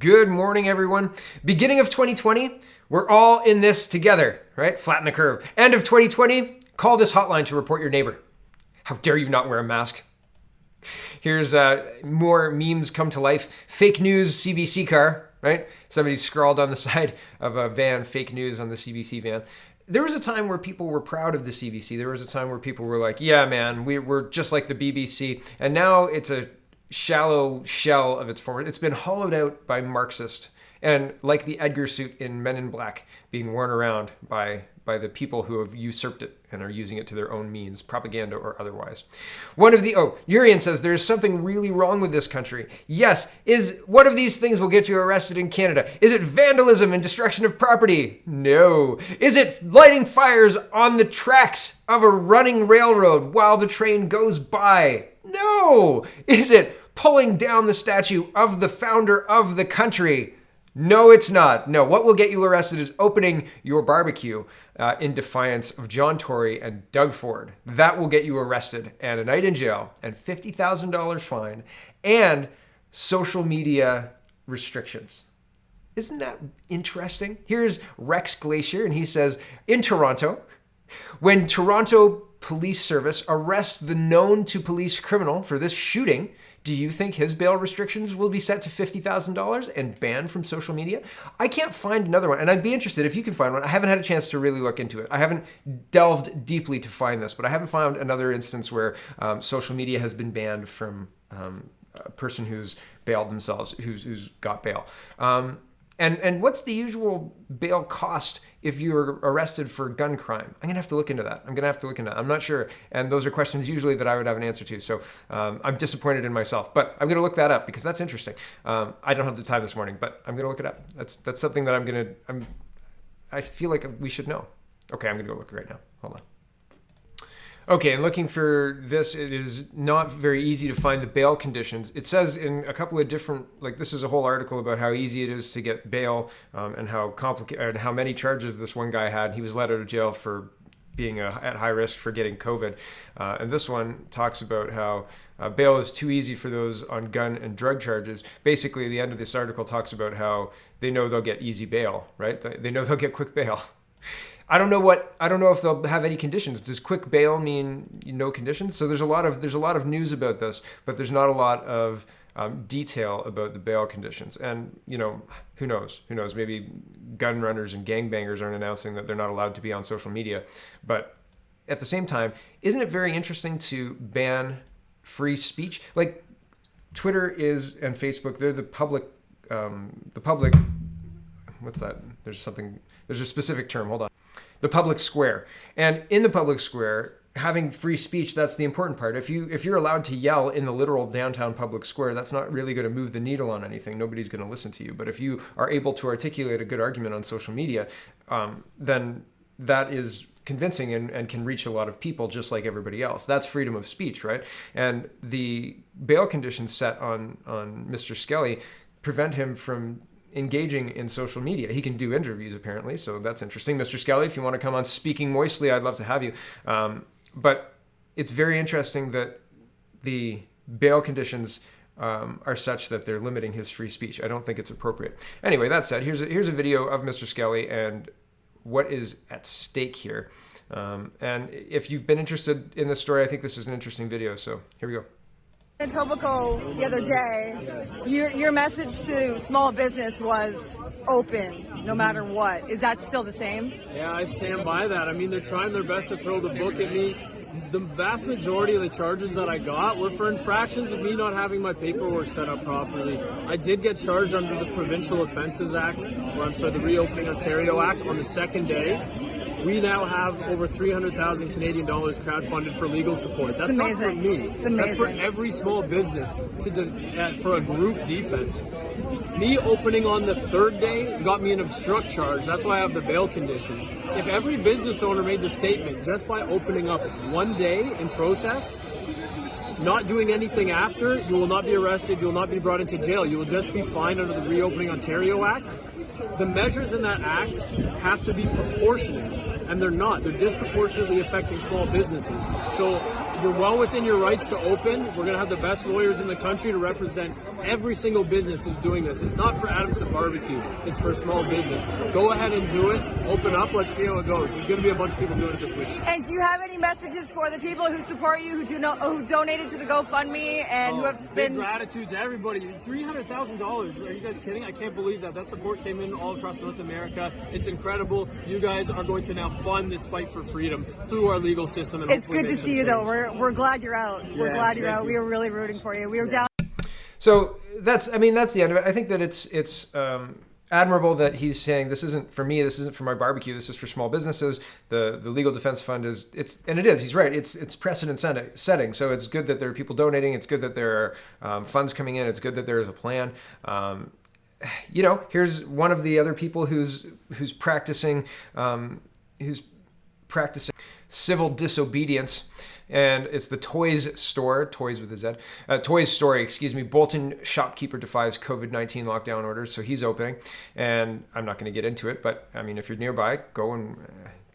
Good morning, everyone. Beginning of 2020, we're all in this together, right? Flatten the curve. End of 2020, call this hotline to report your neighbor. How dare you not wear a mask? Here's more memes come to life. Fake news CBC car, right? Somebody scrawled on the side of a van, fake news on the CBC van. There was a time where people were proud of the CBC. There was a time where people were like, yeah, man, we're just like the BBC. And now it's a shallow shell of its former. It's been hollowed out by Marxists, and like the Edgar suit in Men in Black, being worn around by the people who have usurped it and are using it to their own means, propaganda or otherwise. Urian says there's something really wrong with this country. Yes, is one of these things will get you arrested in Canada? Is it vandalism and destruction of property? No. Is it lighting fires on the tracks of a running railroad while the train goes by? No. Is it pulling down the statue of the founder of the country? No, it's not. No, what will get you arrested is opening your barbecue in defiance of John Tory and Doug Ford. That will get you arrested and a night in jail and $50,000 fine and social media restrictions. Isn't that interesting? Here's Rex Glacier, and he says, in Toronto, when Toronto Police Service arrests the known to police criminal for this shooting, do you think his bail restrictions will be set to $50,000 and banned from social media? I can't find another one, and I'd be interested if you can find one. I haven't had a chance to really look into it. I haven't delved deeply to find this, but I haven't found another instance where social media has been banned from a person who's bailed themselves, who's got bail. And what's the usual bail cost if you're arrested for gun crime? I'm going to have to look into that. I'm not sure. And those are questions usually that I would have an answer to. So I'm disappointed in myself. But I'm going to look that up because that's interesting. I don't have the time this morning, but I'm going to look it up. That's something that I feel like we should know. Okay, I'm going to go look right now. Hold on. Okay, and looking for this, it is not very easy to find the bail conditions. It says in a couple of different, this is a whole article about how easy it is to get bail and how complicated, and how many charges this one guy had. He was let out of jail for being at high risk for getting COVID. And this one talks about how bail is too easy for those on gun and drug charges. Basically, the end of this article talks about how they know they'll get easy bail, right? They know they'll get quick bail. I don't know if they'll have any conditions. Does quick bail mean no conditions? So there's a lot of news about this, but there's not a lot of detail about the bail conditions. And who knows? Maybe gun runners and gangbangers aren't announcing that they're not allowed to be on social media. But at the same time, isn't it very interesting to ban free speech? Like Twitter and Facebook, they're the public. What's that? There's a specific term. Hold on. The public square. And in the public square, having free speech, that's the important part. If you're allowed to yell in the literal downtown public square, that's not really going to move the needle on anything. Nobody's going to listen to you. But if you are able to articulate a good argument on social media, then that is convincing and can reach a lot of people just like everybody else. That's freedom of speech, right? And the bail conditions set on Mr. Skelly prevent him from engaging in social media. He can do interviews apparently, so that's interesting. Mr. Skelly, if you want to come on Speaking Moistly, I'd love to have you. But it's very interesting that the bail conditions are such that they're limiting his free speech. I don't think it's appropriate. Anyway, that said, here's a video of Mr. Skelly and what is at stake here. And if you've been interested in this story, I think this is an interesting video. So here we go. In Etobicoke the other day, your message to small business was open, no matter what. Is that still the same? Yeah, I stand by that. I mean, they're trying their best to throw the book at me. The vast majority of the charges that I got were for infractions of me not having my paperwork set up properly. I did get charged under the Provincial Offences Act, the Reopening Ontario Act, on the second day. We now have over 300,000 Canadian dollars crowdfunded for legal support. That's not for me. It's amazing. That's for every small business for a group defense. Me opening on the third day got me an obstruct charge. That's why I have the bail conditions. If every business owner made the statement just by opening up one day in protest, not doing anything after, you will not be arrested, you will not be brought into jail. You will just be fined under the Reopening Ontario Act. The measures in that act have to be proportionate, and they're not. They're disproportionately affecting small businesses. So you're well within your rights to open. We're going to have the best lawyers in the country to represent Every single business is doing this. It's not for Adamson Barbecue. It's for small business. Go ahead and do it. Open up. Let's see how it goes. There's going to be a bunch of people doing it this week. And do you have any messages for the people who support you, who donated to the GoFundMe, and who have been... Big gratitude to everybody. $300,000. Are you guys kidding? I can't believe that. That support came in all across North America. It's incredible. You guys are going to now fund this fight for freedom through our legal system. And it's good to see you, though. We're glad you're out. We're glad you're out. We were really rooting for you. We were down. So that's the end of it. I think that it's admirable that he's saying this isn't for me, this isn't for my barbecue, this is for small businesses. The legal defense fund he's right. It's precedent setting. So it's good that there are people donating. It's good that there are funds coming in. It's good that there is a plan. Here's one of the other people who's practicing civil disobedience. And it's the Toys Store, Toys with a Z, Toys Story, Bolton shopkeeper defies COVID-19 lockdown orders, so he's opening. And I'm not going to get into it, but I mean, if you're nearby, go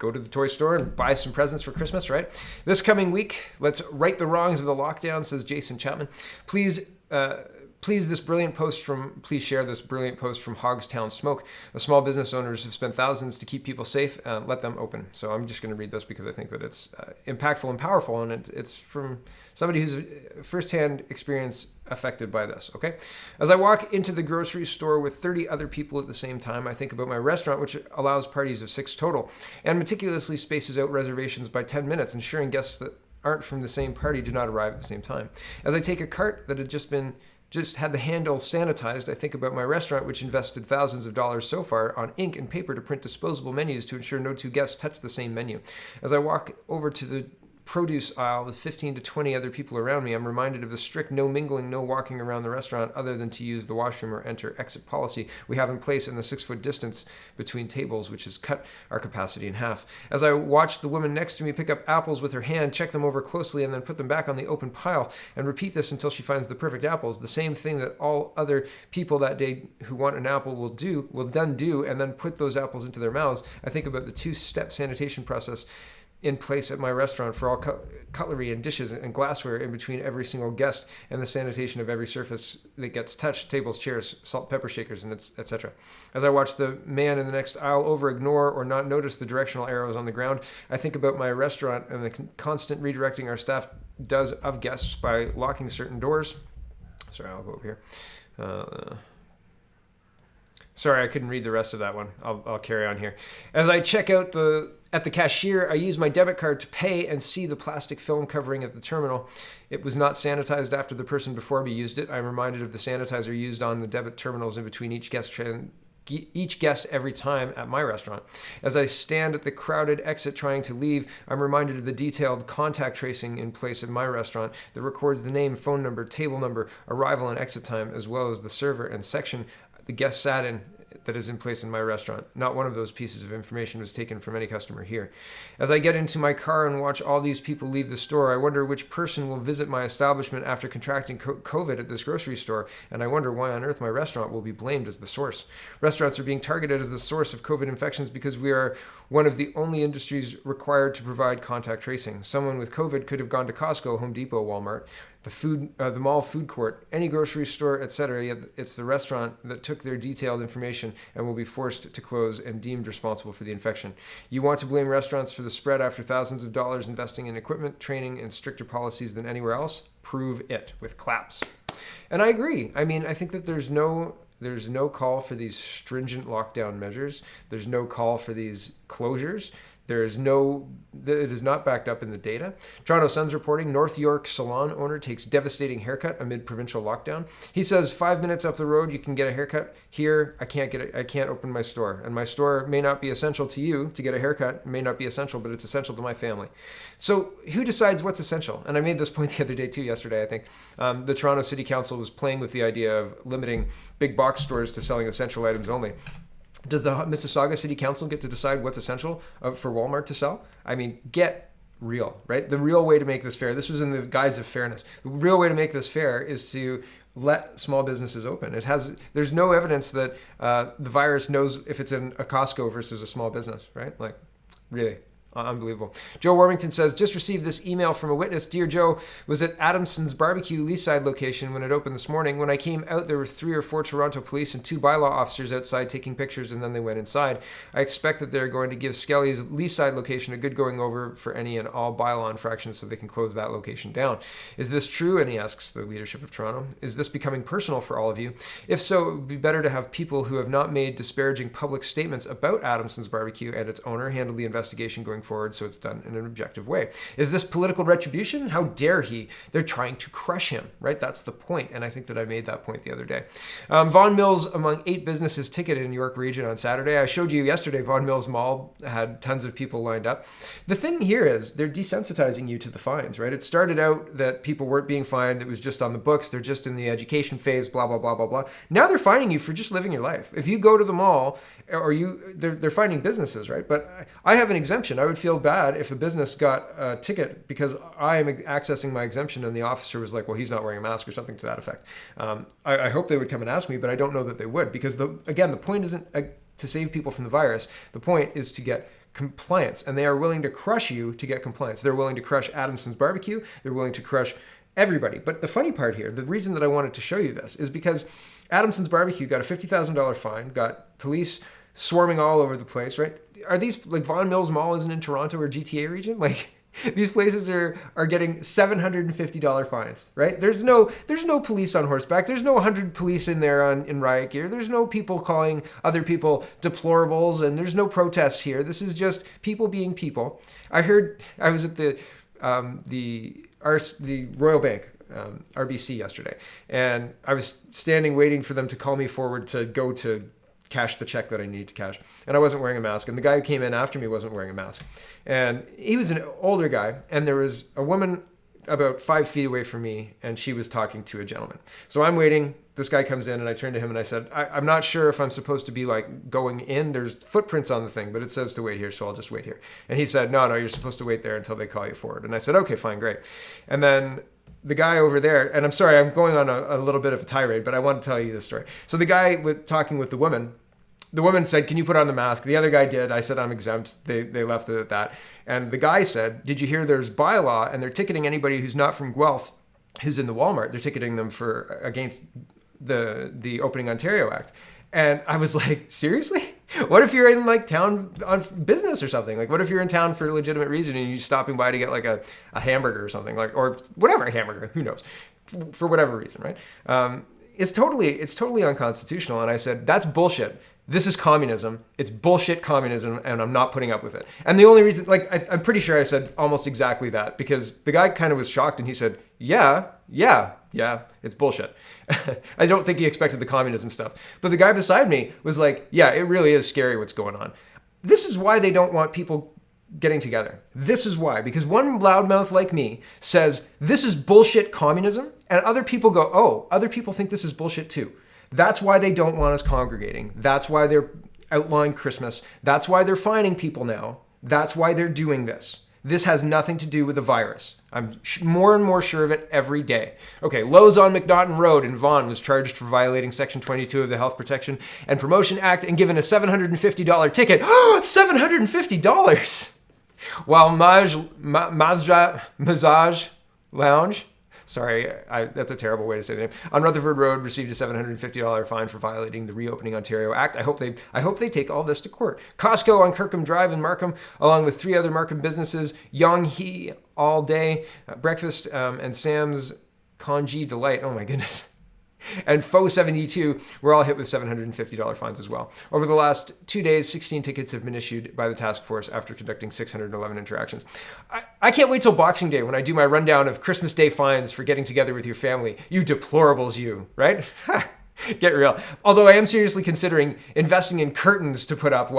to the toy store and buy some presents for Christmas, right? This coming week, let's right the wrongs of the lockdown, says Jason Chapman. Please share this brilliant post from Hogstown Smoke. Small business owners have spent thousands to keep people safe. Let them open. So I'm just going to read this because I think that it's impactful and powerful, and it's from somebody who's firsthand experience affected by this. Okay. As I walk into the grocery store with 30 other people at the same time, I think about my restaurant, which allows parties of 6 total, and meticulously spaces out reservations by 10 minutes, ensuring guests that aren't from the same party do not arrive at the same time. As I take a cart that had just had the handle sanitized, I think about my restaurant, which invested thousands of dollars so far on ink and paper to print disposable menus to ensure no 2 guests touch the same menu. As I walk over to the produce aisle with 15 to 20 other people around me, I'm reminded of the strict no mingling, no walking around the restaurant other than to use the washroom or enter-exit policy we have in place, in the 6-foot distance between tables, which has cut our capacity in half. As I watch the woman next to me pick up apples with her hand, check them over closely, and then put them back on the open pile, and repeat this until she finds the perfect apples, the same thing that all other people that day who want an apple will then do, and then put those apples into their mouths. I think about the 2-step sanitation process in place at my restaurant for all cutlery and dishes and glassware in between every single guest, and the sanitation of every surface that gets touched, tables, chairs, salt, pepper shakers, and etc. As I watch the man in the next aisle ignore or not notice the directional arrows on the ground, I think about my restaurant and the constant redirecting our staff does of guests by locking certain doors. Sorry, I'll go over here. Sorry, I couldn't read the rest of that one. I'll carry on here. As I check out at the cashier, I use my debit card to pay and see the plastic film covering at the terminal. It was not sanitized after the person before me used it. I'm reminded of the sanitizer used on the debit terminals in between each guest every time at my restaurant. As I stand at the crowded exit trying to leave, I'm reminded of the detailed contact tracing in place at my restaurant that records the name, phone number, table number, arrival and exit time, as well as the server and section the guest sat in that is in place in my restaurant. Not one of those pieces of information was taken from any customer here. As I get into my car and watch all these people leave the store, I wonder which person will visit my establishment after contracting COVID at this grocery store, and I wonder why on earth my restaurant will be blamed as the source. Restaurants are being targeted as the source of COVID infections because we are one of the only industries required to provide contact tracing. Someone with COVID could have gone to Costco, Home Depot, Walmart, the mall food court, any grocery store, etc. Yet it's the restaurant that took their detailed information and will be forced to close and deemed responsible for the infection. You want to blame restaurants for the spread after thousands of dollars investing in equipment, training, and stricter policies than anywhere else? Prove it with claps. And I agree. I mean, I think that there's no call for these stringent lockdown measures. There's no call for these closures. It is not backed up in the data. Toronto Sun's reporting, North York salon owner takes devastating haircut amid provincial lockdown. He says 5 minutes up the road, you can get a haircut. Here, I can't open my store. And my store may not be essential to you to get a haircut. It may not be essential, but it's essential to my family. So who decides what's essential? And I made this point the other day too, yesterday, I think. The Toronto City Council was playing with the idea of limiting big box stores to selling essential items only. Does the Mississauga City Council get to decide what's essential for Walmart to sell? I mean, get real, right? The real way to make this fair, this was in the guise of fairness. The real way to make this fair is to let small businesses open. There's no evidence that the virus knows if it's in a Costco versus a small business, right? Like, really, Unbelievable. Joe Warmington says, just received this email from a witness. Dear Joe, was at Adamson's Barbecue Leaside location when it opened this morning. When I came out, there were 3 or 4 Toronto police and 2 bylaw officers outside taking pictures, and then they went inside. I expect that they're going to give Skelly's Leaside location a good going over for any and all bylaw infractions so they can close that location down. Is this true? And he asks the leadership of Toronto. Is this becoming personal for all of you? If so, it would be better to have people who have not made disparaging public statements about Adamson's Barbecue and its owner handle the investigation going forward so it's done in an objective way. Is this political retribution? How dare he? They're trying to crush him, right? That's the point, and I think that I made that point the other day. Vaughan Mills among 8 businesses ticketed in York Region on Saturday. I showed you yesterday Vaughan Mills Mall had tons of people lined up. The thing here is they're desensitizing you to the fines, right? It started out that people weren't being fined. It was just on the books. They're just in the education phase, blah, blah, blah, blah, blah. Now they're fining you for just living your life. If you go to the mall or they're finding businesses, right? But I have an exemption. I would feel bad if a business got a ticket because I am accessing my exemption and the officer was like, well, he's not wearing a mask or something to that effect. I hope they would come and ask me, but I don't know that they would because, the point isn't to save people from the virus. The point is to get compliance, and they are willing to crush you to get compliance. They're willing to crush Adamson's Barbecue. They're willing to crush everybody. But the funny part here, the reason that I wanted to show you this is because Adamson's Barbecue got a $50,000 fine, got police swarming all over the place, right? Are these, like Vaughan Mills Mall isn't in Toronto or GTA region? Like, these places are getting $750 fines, right? There's no police on horseback. There's no 100 police in there in riot gear. There's no people calling other people deplorables, and there's no protests here. This is just people being people. I was at the Royal Bank, RBC yesterday, and I was standing waiting for them to call me forward to go to cash the check that I needed to cash. And I wasn't wearing a mask. And the guy who came in after me wasn't wearing a mask. And he was an older guy. And there was a woman about 5 feet away from me, and she was talking to a gentleman. So I'm waiting. This guy comes in, and I turned to him and I said, I'm not sure if I'm supposed to be like going in. There's footprints on the thing, but it says to wait here, so I'll just wait here. And he said, no, you're supposed to wait there until they call you forward. And I said, okay, fine, great. And then the guy over there, and I'm sorry, I'm going on a little bit of a tirade, but I want to tell you this story. So the guy talking with the woman said, can you put on the mask? The other guy did. I said, I'm exempt. They left it at that. And the guy said, did you hear there's bylaw and they're ticketing anybody who's not from Guelph who's in the Walmart? They're ticketing them against the Opening Ontario Act. And I was like, seriously? What if you're in like town on business or something? Like, what if you're in town for a legitimate reason and you're stopping by to get like a hamburger or something, like, or whatever, a hamburger, who knows, for whatever reason, right? It's totally unconstitutional. And I said, that's bullshit. This is communism. It's bullshit communism, and I'm not putting up with it. And the only reason, like, I'm pretty sure I said almost exactly that, because the guy kind of was shocked and he said, yeah, it's bullshit. I don't think he expected the communism stuff. But the guy beside me was like, yeah, it really is scary what's going on. This is why they don't want people getting together. This is why, because one loudmouth like me says, this is bullshit communism, and other people go, oh, other people think this is bullshit too. That's why they don't want us congregating. That's why they're outlawing Christmas. That's why they're fining people now. That's why they're doing this. This has nothing to do with the virus. I'm more and more sure of it every day. Okay, Lowe's on McNaughton Road in Vaughan was charged for violating Section 22 of the Health Protection and Promotion Act and given a $750 ticket. $750! While Massage Lounge, sorry, that's a terrible way to say the name, on Rutherford Road received a $750 fine for violating the Reopening Ontario Act. I hope they take all this to court. Costco on Kirkham Drive in Markham, along with 3 other Markham businesses, Yong Hee All Day, Breakfast, and Sam's Congee Delight. Oh my goodness. And Faux 72 were all hit with $750 fines as well. Over the last 2 days, 16 tickets have been issued by the task force after conducting 611 interactions. I can't wait till Boxing Day when I do my rundown of Christmas Day fines for getting together with your family. You deplorables, you, right? Get real. Although I am seriously considering investing in curtains to put up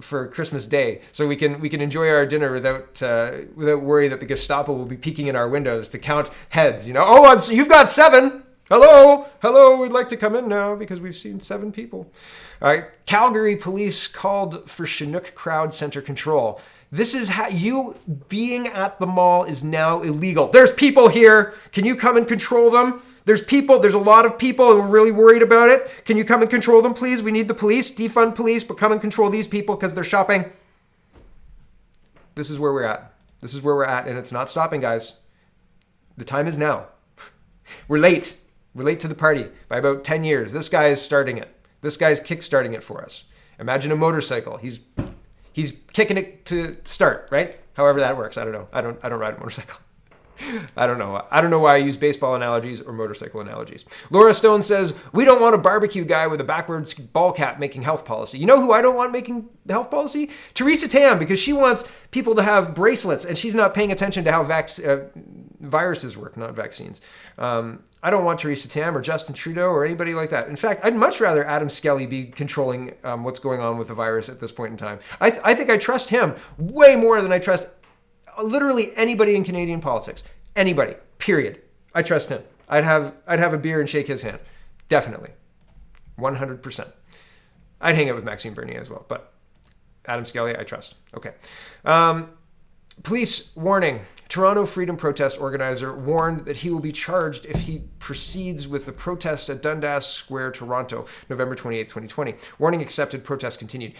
for Christmas Day, so we can enjoy our dinner without worry that the Gestapo will be peeking in our windows to count heads. You know, oh, you've got 7. Hello, we'd like to come in now because we've seen 7 people. All right, Calgary police called for Chinook crowd center control. This is how you being at the mall is now illegal. There's people here. Can you come and control them? There's a lot of people and we're really worried about it. Can you come and control them, please? We need the police, defund police, but come and control these people because they're shopping. This is where we're at. This is where we're at, and it's not stopping, guys. The time is now. We're late. We're late to the party by about 10 years. This guy is starting it. This guy's kickstarting it for us. Imagine a motorcycle. He's kicking it to start, right? However that works. I don't know. I don't ride a motorcycle. I don't know. I don't know why I use baseball analogies or motorcycle analogies. Laura Stone says, we don't want a barbecue guy with a backwards ball cap making health policy. You know who I don't want making health policy? Teresa Tam, because she wants people to have bracelets and she's not paying attention to how viruses work, not vaccines. I don't want Teresa Tam or Justin Trudeau or anybody like that. In fact, I'd much rather Adam Skelly be controlling what's going on with the virus at this point in time. I think I trust him way more than I trust literally anybody in Canadian politics. Anybody, period. I trust him. I'd have a beer and shake his hand. Definitely. 100%. I'd hang out with Maxime Bernier as well, but Adam Skelly, I trust. Okay. Police warning. Toronto Freedom Protest organizer warned that he will be charged if he proceeds with the protest at Dundas Square, Toronto, November 28, 2020. Warning accepted. Protest continued.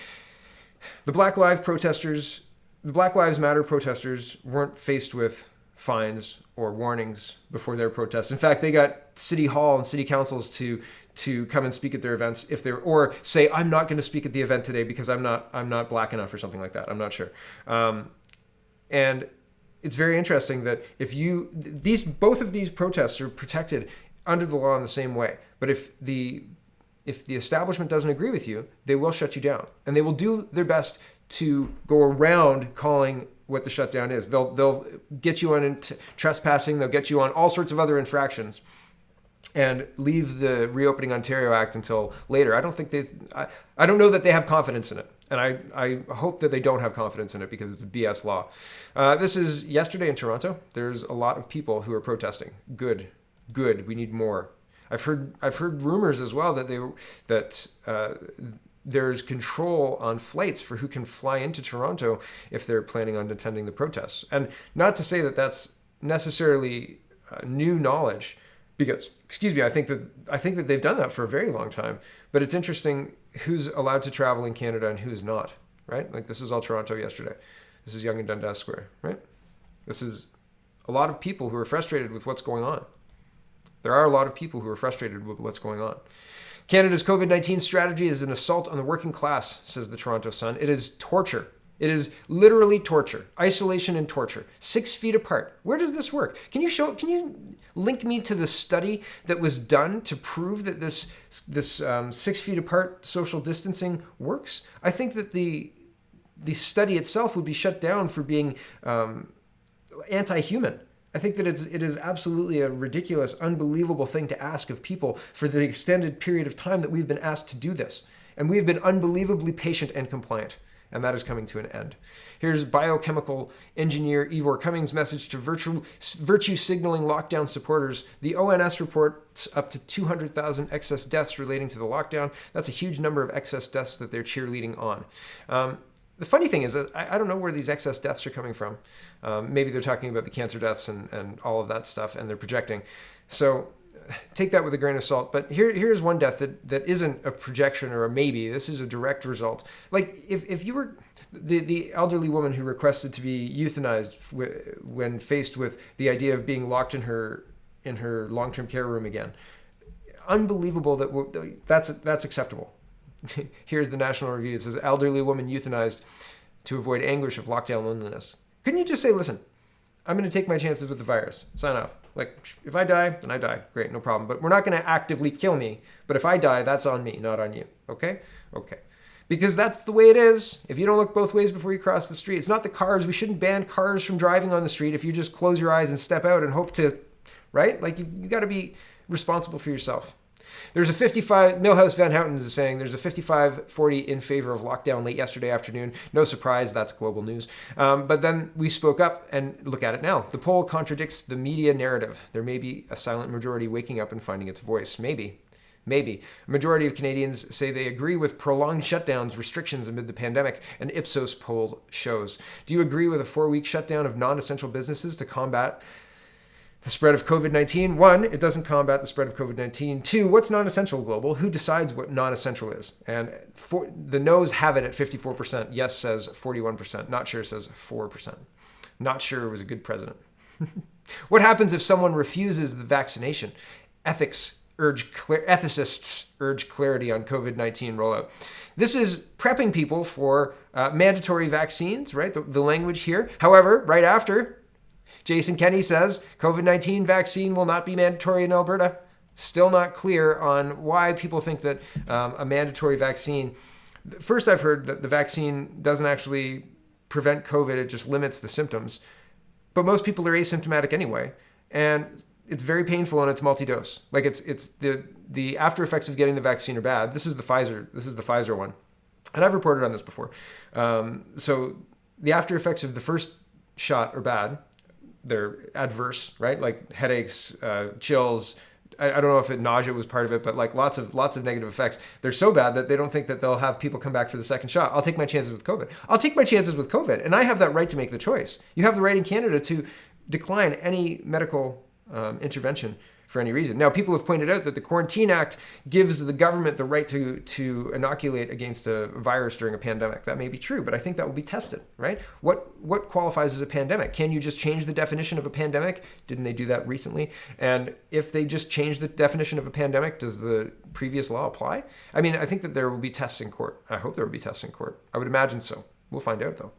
The Black Lives Matter protesters weren't faced with fines or warnings before their protests. In fact, they got City Hall and City Councils to come and speak at their events or say, I'm not going to speak at the event today because I'm not black enough or something like that. I'm not sure. And it's very interesting that both of these protests are protected under the law in the same way. But if the establishment doesn't agree with you, they will shut you down, and they will do their best to go around calling what the shutdown is. They'll get you on trespassing. They'll get you on all sorts of other infractions, and leave the Reopening Ontario Act until later. I don't know that they have confidence in it, and I hope that they don't have confidence in it because it's a BS law. This is yesterday in Toronto. There's a lot of people who are protesting. Good. We need more. I've heard rumors as well that there's control on flights for who can fly into Toronto if they're planning on attending the protests. And not to say that that's necessarily new knowledge, because, I think that they've done that for a very long time. But it's interesting who's allowed to travel in Canada and who's not, right? Like, this is all Toronto yesterday. This is Yonge and Dundas Square, right? This is a lot of people who are frustrated with what's going on. There are a lot of people who are frustrated with what's going on. Canada's COVID-19 strategy is an assault on the working class, says the Toronto Sun. It is torture. It is literally torture. Isolation and torture. 6 feet apart. Where does this work? Can you link me to the study that was done to prove that this 6 feet apart social distancing works? I think that the study itself would be shut down for being anti-human. I think that it is absolutely a ridiculous, unbelievable thing to ask of people for the extended period of time that we've been asked to do this. And we've been unbelievably patient and compliant. And that is coming to an end. Here's biochemical engineer Ivor Cummings' message to virtue signaling lockdown supporters. The ONS reports up to 200,000 excess deaths relating to the lockdown. That's a huge number of excess deaths that they're cheerleading on. The funny thing is that I don't know where these excess deaths are coming from. Maybe they're talking about the cancer deaths and all of that stuff, and they're projecting. So take that with a grain of salt. But here's one death that isn't a projection or a maybe. This is a direct result. Like if you were the elderly woman who requested to be euthanized when faced with the idea of being locked in her long-term care room again. Unbelievable that's acceptable. Here's the National Review. It says, elderly woman euthanized to avoid anguish of lockdown loneliness. Couldn't you just say, listen, I'm going to take my chances with the virus. Sign off. Like, if I die, then I die. Great, no problem. But we're not going to actively kill me. But if I die, that's on me, not on you. Okay? Okay. Because that's the way it is. If you don't look both ways before you cross the street. It's not the cars. We shouldn't ban cars from driving on the street if you just close your eyes and step out and hope to, right? Like, you got to be responsible for yourself. There's a 55, Milhouse Van Houten is saying there's a 55-40 in favor of lockdown late yesterday afternoon. No surprise, that's global news. But then we spoke up and look at it now. The poll contradicts the media narrative. There may be a silent majority waking up and finding its voice. Maybe. A majority of Canadians say they agree with prolonged shutdowns, restrictions amid the pandemic, an Ipsos poll shows. Do you agree with a 4-week shutdown of non-essential businesses to combat the spread of COVID-19. 1, it doesn't combat the spread of COVID-19. 2, what's non-essential global? Who decides what non-essential is? And the no's have it at 54%. Yes says 41%. Not sure says 4%. Not sure was a good president. What happens if someone refuses the vaccination? Ethicists urge clarity on COVID-19 rollout. This is prepping people for mandatory vaccines, right? The language here. However, right after, Jason Kenney says COVID-19 vaccine will not be mandatory in Alberta. Still not clear on why people think that a mandatory vaccine. First, I've heard that the vaccine doesn't actually prevent COVID, it just limits the symptoms. But most people are asymptomatic anyway, and it's very painful and it's multi-dose. Like it's the after effects of getting the vaccine are bad. This is the Pfizer one, and I've reported on this before. So the after effects of the first shot are bad. They're adverse, right? Like headaches, chills. I don't know if nausea was part of it, but like lots of negative effects. They're so bad that they don't think that they'll have people come back for the second shot. I'll take my chances with COVID. And I have that right to make the choice. You have the right in Canada to decline any medical intervention for any reason. Now, people have pointed out that the Quarantine Act gives the government the right to inoculate against a virus during a pandemic. That may be true, but I think that will be tested, right? What qualifies as a pandemic? Can you just change the definition of a pandemic? Didn't they do that recently? And if they just change the definition of a pandemic, does the previous law apply? I mean, I think that there will be tests in court. I hope there will be tests in court. I would imagine so. We'll find out, though.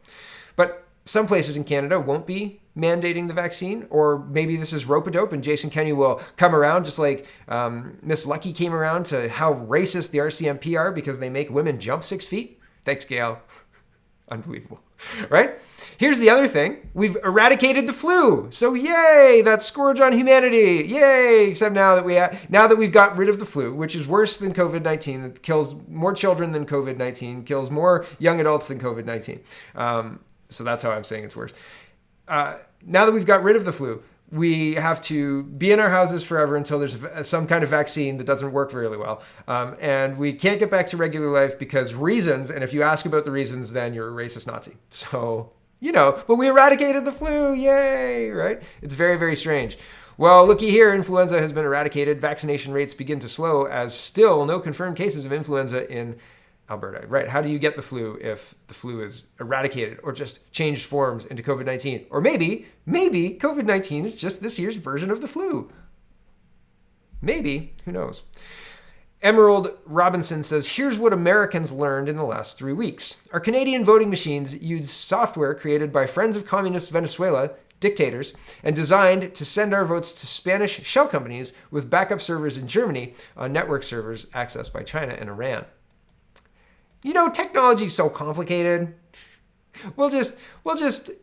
But some places in Canada won't be mandating the vaccine, or maybe this is rope-a-dope and Jason Kenney will come around just like Miss Lucky came around to how racist the RCMP are because they make women jump 6 feet. Thanks, Gail. Unbelievable, right? Here's the other thing. We've eradicated the flu. So yay, that's scourge on humanity. Yay, except now that we've got rid of the flu, which is worse than COVID-19, it kills more children than COVID-19, kills more young adults than COVID-19. So that's how I'm saying it's worse. Now that we've got rid of the flu, we have to be in our houses forever until there's some kind of vaccine that doesn't work really well. And we can't get back to regular life because reasons, and if you ask about the reasons, then you're a racist Nazi. So, but we eradicated the flu, yay, right? It's very, very strange. Well, looky here, influenza has been eradicated. Vaccination rates begin to slow as still no confirmed cases of influenza in Alberta, right? How do you get the flu if the flu is eradicated or just changed forms into COVID-19? Or maybe COVID-19 is just this year's version of the flu. Maybe, who knows? Emerald Robinson says, here's what Americans learned in the last 3 weeks. Our Canadian voting machines use software created by Friends of Communist Venezuela, dictators, and designed to send our votes to Spanish shell companies with backup servers in Germany on network servers accessed by China and Iran. Technology is so complicated. We'll just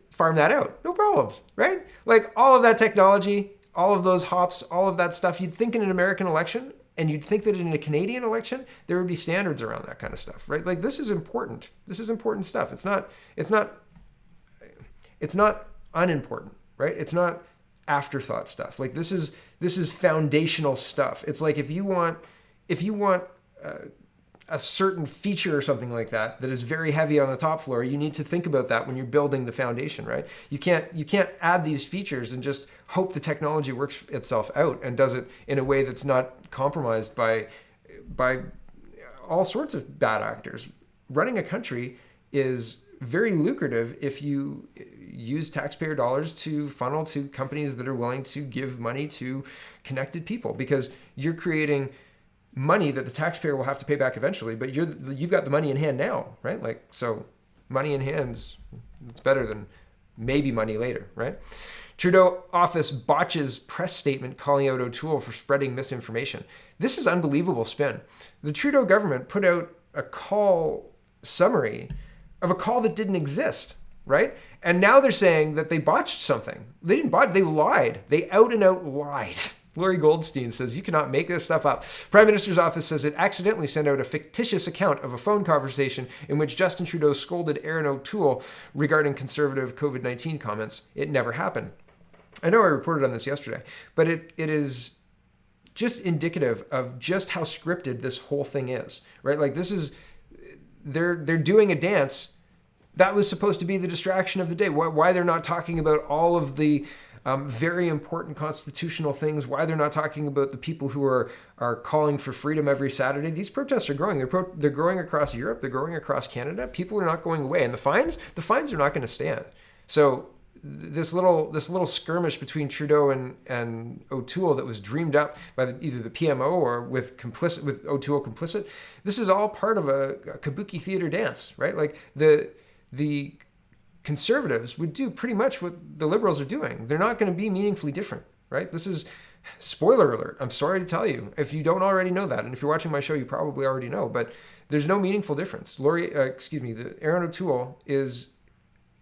farm that out. No problems, right? Like all of that technology, all of those hops, all of that stuff, you'd think in an American election and you'd think that in a Canadian election, there would be standards around that kind of stuff, right? Like this is important. This is important stuff. It's not unimportant, right? It's not afterthought stuff. Like this is foundational stuff. It's like if you want a certain feature or something like that is very heavy on the top floor, you need to think about that when you're building the foundation, right? You can't add these features and just hope the technology works itself out and does it in a way that's not compromised by all sorts of bad actors. Running a country is very lucrative if you use taxpayer dollars to funnel to companies that are willing to give money to connected people, because you're creating money that the taxpayer will have to pay back eventually, but you've got the money in hand now, right? Like, so money in hands, it's better than maybe money later, right? Trudeau office botches press statement calling out O'Toole for spreading misinformation. This is unbelievable spin. The Trudeau government put out a call summary of a call that didn't exist, right? And now they're saying that they botched something. They didn't botch, they lied. They out and out lied. Lori Goldstein says, you cannot make this stuff up. Prime Minister's office says it accidentally sent out a fictitious account of a phone conversation in which Justin Trudeau scolded Erin O'Toole regarding conservative COVID-19 comments. It never happened. I know I reported on this yesterday, but it is just indicative of just how scripted this whole thing is, right? Like they're doing a dance that was supposed to be the distraction of the day. Why they're not talking about all of the very important constitutional things, why they're not talking about the people who are calling for freedom every Saturday. These protests are growing. They're growing across Europe. They're growing across Canada. People are not going away. And the fines are not going to stand. So this little skirmish between Trudeau and O'Toole that was dreamed up by either the PMO or with O'Toole complicit, this is all part of a kabuki theater dance, right? Like the Conservatives would do pretty much what the Liberals are doing. They're not going to be meaningfully different, right? This is spoiler alert. I'm sorry to tell you if you don't already know that, and if you're watching my show, you probably already know. But there's no meaningful difference. Aaron O'Toole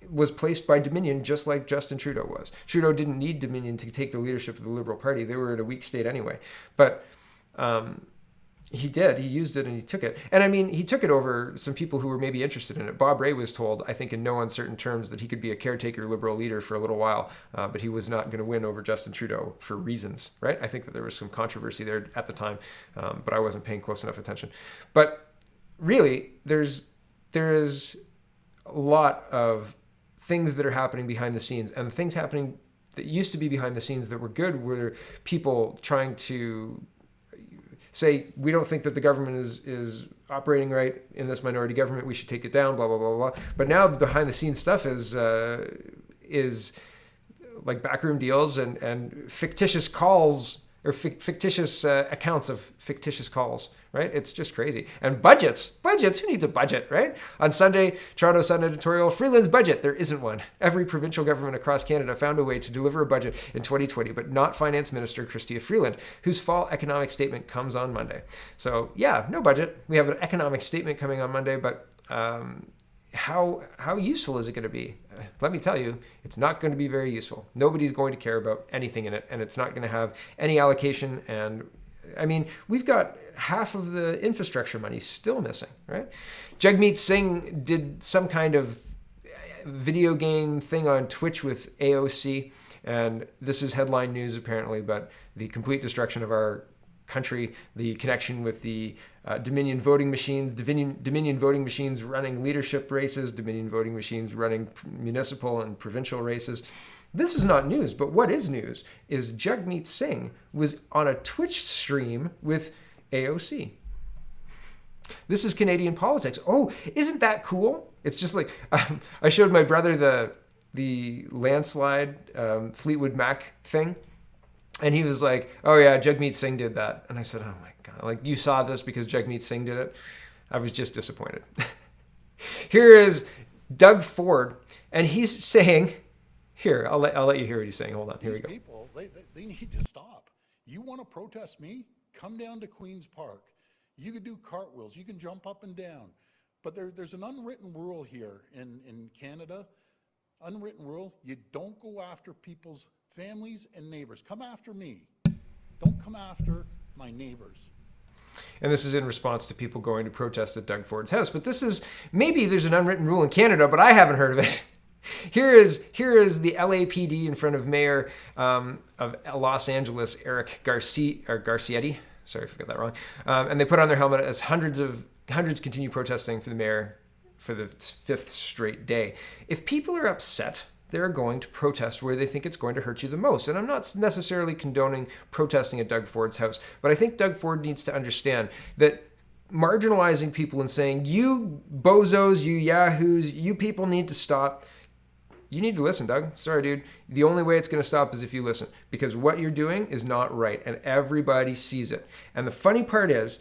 was placed by Dominion just like Justin Trudeau was. Trudeau didn't need Dominion to take the leadership of the Liberal Party. They were in a weak state anyway. But he did. He used it and he took it. And I mean, he took it over some people who were maybe interested in it. Bob Rae was told, I think in no uncertain terms, that he could be a caretaker Liberal leader for a little while, but he was not going to win over Justin Trudeau for reasons, right? I think that there was some controversy there at the time, but I wasn't paying close enough attention. But really, there is a lot of things that are happening behind the scenes, and the things happening that used to be behind the scenes that were good were people trying to say, we don't think that the government is operating right in this minority government, we should take it down, blah, blah, blah, blah. But now the behind the scenes stuff is like backroom deals and fictitious calls or fictitious accounts of fictitious calls, right? It's just crazy. And budgets, who needs a budget, right? On Sunday, Toronto Sun editorial, Freeland's budget, there isn't one. Every provincial government across Canada found a way to deliver a budget in 2020, but not Finance Minister Chrystia Freeland, whose fall economic statement comes on Monday. So yeah, no budget. We have an economic statement coming on Monday, but how useful is it going to be? Let me tell you, it's not going to be very useful. Nobody's going to care about anything in it, and it's not going to have any allocation. And I mean, we've got half of the infrastructure money still missing, right? Jagmeet Singh did some kind of video game thing on Twitch with AOC, and this is headline news apparently, but the complete destruction of our country, the connection with the Dominion voting machines, Dominion voting machines running leadership races, Dominion voting machines running municipal and provincial races. This is not news, but what is news is Jagmeet Singh was on a Twitch stream with AOC. This is Canadian politics. Oh, isn't that cool? It's just like, I showed my brother the landslide Fleetwood Mac thing. And he was like, oh yeah, Jagmeet Singh did that. And I said, oh my God, like you saw this because Jagmeet Singh did it? I was just disappointed. Here is Doug Ford, and he's saying, here, I'll let you hear what he's saying. Hold on, here we go. These people, they need to stop. You want to protest me? Come down to Queen's Park. You can do cartwheels, you can jump up and down. But there's an unwritten rule here in Canada. Unwritten rule, you don't go after people's families and neighbors. Come after me. Don't come after my neighbors. And this is in response to people going to protest at Doug Ford's house. But this is, maybe there's an unwritten rule in Canada, but I haven't heard of it. Here is the LAPD in front of Mayor of Los Angeles, Eric Garcietti. Sorry if I got that wrong. And they put on their helmet as hundreds continue protesting for the mayor for the fifth straight day. If people are upset, they're going to protest where they think it's going to hurt you the most. And I'm not necessarily condoning protesting at Doug Ford's house, but I think Doug Ford needs to understand that marginalizing people and saying, you bozos, you yahoos, you people need to stop. You need to listen, Doug. Sorry, dude. The only way it's going to stop is if you listen, because what you're doing is not right, and everybody sees it. And the funny part is,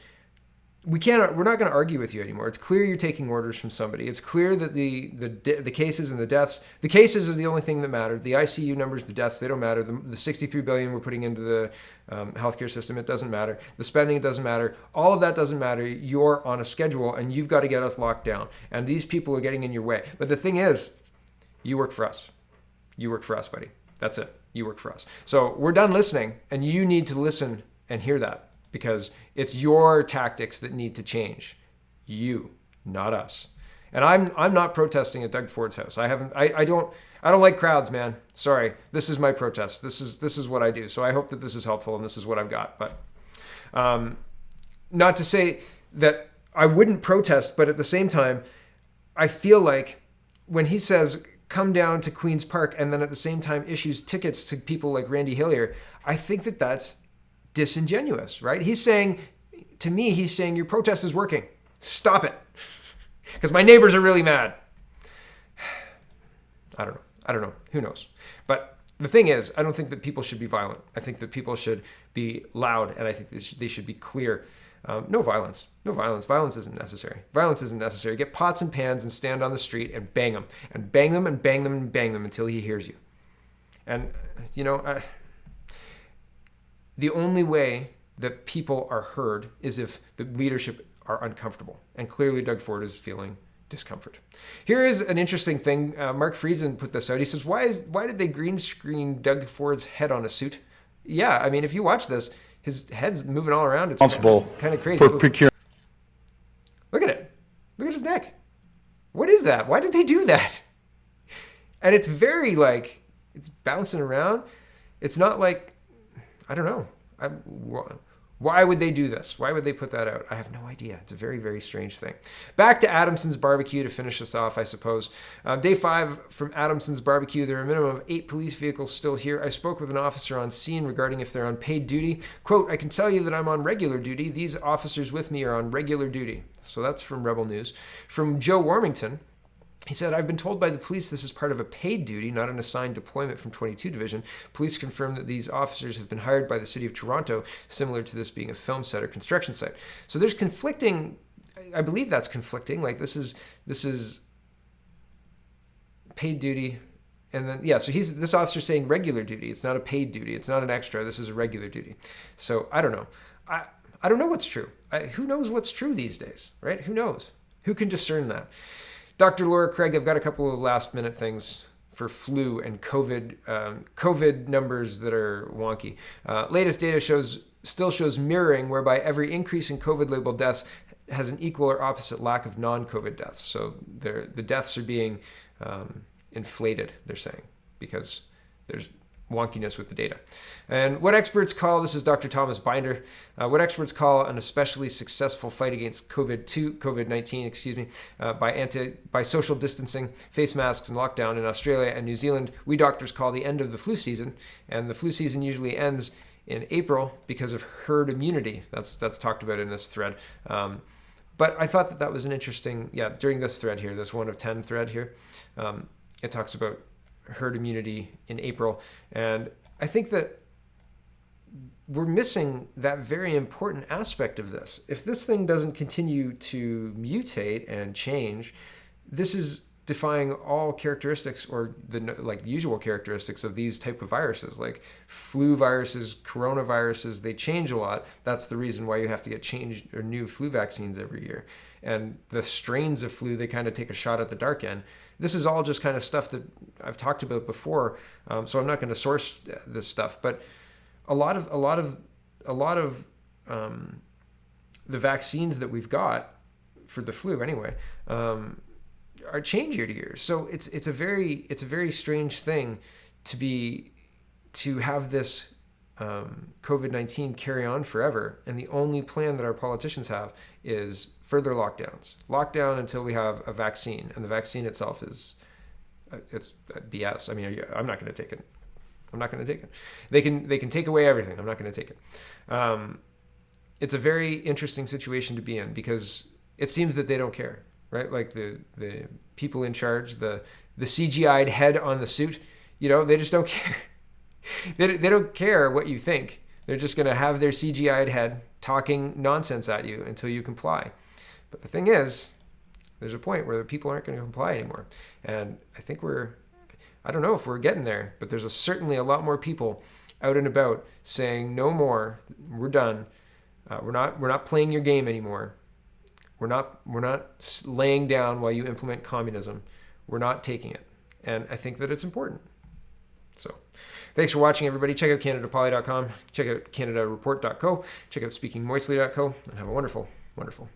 we're not going to argue with you anymore. It's clear you're taking orders from somebody. It's clear that the cases and the deaths, the cases are the only thing that matter. The ICU numbers, the deaths, they don't matter. The 63 billion we're putting into the healthcare system, it doesn't matter. The spending, it doesn't matter. All of that doesn't matter. You're on a schedule, and you've got to get us locked down. And these people are getting in your way. But the thing is, you work for us. You work for us, buddy. That's it. You work for us. So we're done listening, and you need to listen and hear that, because it's your tactics that need to change. You, not us. And I'm not protesting at Doug Ford's house. I don't like crowds, man. Sorry. This is my protest. This is what I do. So I hope that this is helpful, and this is what I've got. But not to say that I wouldn't protest, but at the same time, I feel like when he says come down to Queen's Park and then at the same time issues tickets to people like Randy Hillier, I think that that's disingenuous, right? He's saying, to me, he's saying your protest is working. Stop it. Because my neighbors are really mad. I don't know. Who knows? But the thing is, I don't think that people should be violent. I think that people should be loud, and I think they should be clear. No violence. No violence. Violence isn't necessary. Violence isn't necessary. Get pots and pans and stand on the street and bang them. And bang them and bang them and bang them until he hears you. And, the only way that people are heard is if the leadership are uncomfortable. And clearly Doug Ford is feeling discomfort. Here is an interesting thing. Mark Friesen put this out. He says, why did they green screen Doug Ford's head on a suit? Yeah, I mean, if you watch this, his head's moving all around. It's kind of crazy. For procurement. Look at it. Look at his neck. What is that? Why did they do that? And it's very it's bouncing around. It's not like, I don't know. Why would they do this? Why would they put that out? I have no idea. It's a very, very strange thing. Back to Adamson's Barbecue to finish this off, I suppose. Day 5 from Adamson's Barbecue. There are a minimum of 8 police vehicles still here. I spoke with an officer on scene regarding if they're on paid duty. Quote, I can tell you that I'm on regular duty. These officers with me are on regular duty. So that's from Rebel News. From Joe Warmington. He said, I've been told by the police this is part of a paid duty, not an assigned deployment from 22 Division. Police confirm that these officers have been hired by the City of Toronto, similar to this being a film set or construction site. So there's conflicting, I believe that's conflicting. Like this is paid duty. And then, yeah, so this officer's saying regular duty. It's not a paid duty. It's not an extra. This is a regular duty. So I don't know. I don't know what's true. Who knows what's true these days, right? Who knows? Who can discern that? Dr. Laura Craig, I've got a couple of last minute things for flu and COVID numbers that are wonky. Latest data still shows mirroring, whereby every increase in COVID labeled deaths has an equal or opposite lack of non-COVID deaths. So the deaths are being inflated, they're saying, because there's wonkiness with the data. And what experts call, this is Dr. Thomas Binder, what experts call an especially successful fight against COVID-19, by social distancing, face masks, and lockdown in Australia and New Zealand, we doctors call the end of the flu season. And the flu season usually ends in April because of herd immunity. That's talked about in this thread. But I thought that was an interesting, during this thread here, this 1 of 10 thread here, it talks about herd immunity in April. And I think that we're missing that very important aspect of this. If this thing doesn't continue to mutate and change, this is defying all characteristics or the usual characteristics of these type of viruses, like flu viruses, coronaviruses. They change a lot. That's the reason why you have to get changed or new flu vaccines every year. And the strains of flu, they kind of take a shot at the dark end. This is all just kind of stuff that I've talked about before, so I'm not going to source this stuff. But a lot of the vaccines that we've got for the flu, anyway, are change year to year. So it's a very strange thing to have this COVID-19 carry on forever, and the only plan that our politicians have is further lockdown until we have a vaccine, and the vaccine itself it's BS. I mean, I'm not going to take it. They can take away everything. I'm not going to take it. It's a very interesting situation to be in because it seems that they don't care, right? Like the people in charge, the CGI'd head on the suit, they just don't care. They don't care what you think. They're just going to have their CGI'd head talking nonsense at you until you comply. But the thing is, there's a point where the people aren't going to comply anymore. And I think I don't know if we're getting there, but there's certainly a lot more people out and about saying no more. We're done. We're not playing your game anymore. We're not laying down while you implement communism. We're not taking it. And I think that it's important. So thanks for watching, everybody. Check out CanadaPoly.com. Check out CanadaReport.co. Check out SpeakingMoistly.co. And have a wonderful, wonderful